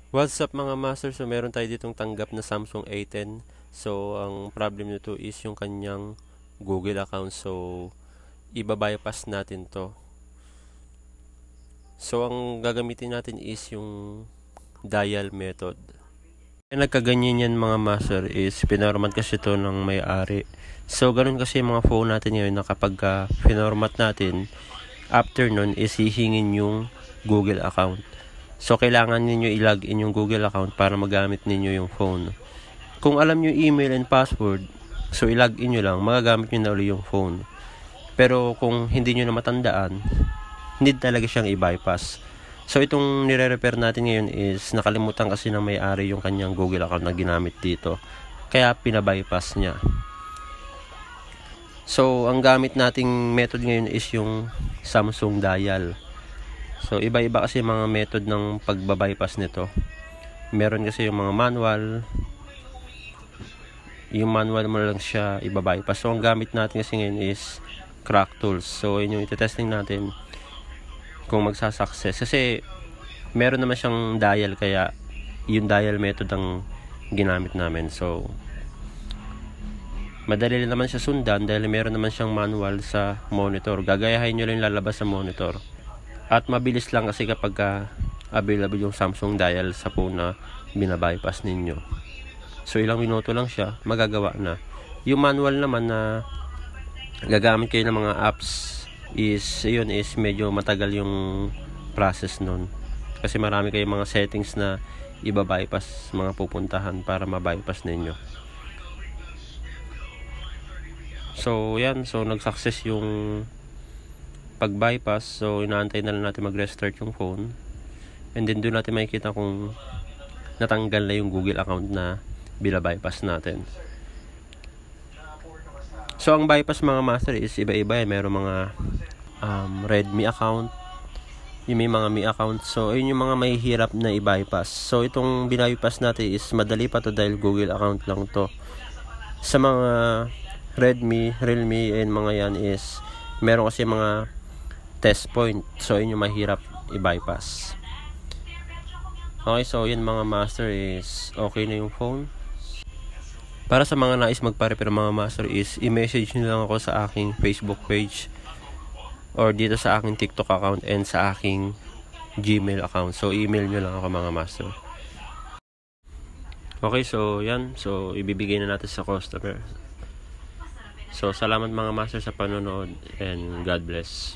What's up mga master? So meron tayo ditong tanggap na Samsung A10. So ang problem nito is yung kanyang Google account. So ibabypass natin to. So ang gagamitin natin is yung dial method. Ang nagkaganyan yan mga master is pinormat kasi to ng may-ari. So ganun kasi yung mga phone natin ngayon na kapag pinormat natin, after nun is hihingin yung Google account. So, kailangan ninyo i-login yung Google account para magamit ninyo yung phone. Kung alam nyo email and password, so i-login nyo lang, magagamit nyo na ulit yung phone. Pero kung hindi nyo na matandaan, need talaga siyang i-bypass. So, itong nire-repair natin ngayon is nakalimutan kasi ng may-ari yung kanyang Google account na ginamit dito. Kaya pina-bypass niya. So, ang gamit nating method ngayon is yung Samsung dial. So, iba-iba kasi mga method ng pagbabypass nito. Meron kasi yung mga manual. Yung manual mo lang siya ibabypass. So, ang gamit natin kasi ngayon is crack tools. So, yun yung iti-testing natin kung magsasucess. Kasi, meron naman siyang dial kaya yung dial method ang ginamit namin. So, madali naman siya sundan dahil meron naman siyang manual sa monitor. Gagayahin nyo lang lalabas sa monitor. At mabilis lang kasi kapag available yung Samsung dial sa phone na binabypass ninyo. So ilang minuto lang siya, magagawa na. Yung manual naman na gagamit kayo ng mga apps is medyo matagal yung process nun. Kasi marami kayong mga settings na ibabypass, mga pupuntahan para mabypass ninyo. So yan, so nag-success yung pag-bypass. So inaantay na lang natin mag-restart yung phone, and then doon natin makikita kung natanggal na yung Google account na binabypass natin. So ang bypass mga master is iba-iba. Meron mga Redmi account, yung may mga Mi account. So ayun yung mga mahihirap na i-bypass. So itong binabypass natin is madali pa to dahil Google account lang to. Sa mga Redmi, Realme and mga yan is meron kasi mga test point. So yun yung mahirap i-bypass. Okay, so yun mga master is okay na yung phone. Para sa mga nais magpa-repair mga master is i-message nyo lang ako sa aking Facebook page or dito sa aking TikTok account and sa aking Gmail account. So email nyo lang ako mga master. Okay, so yan. So ibibigay na natin sa customer. So salamat mga master sa panonood and God bless.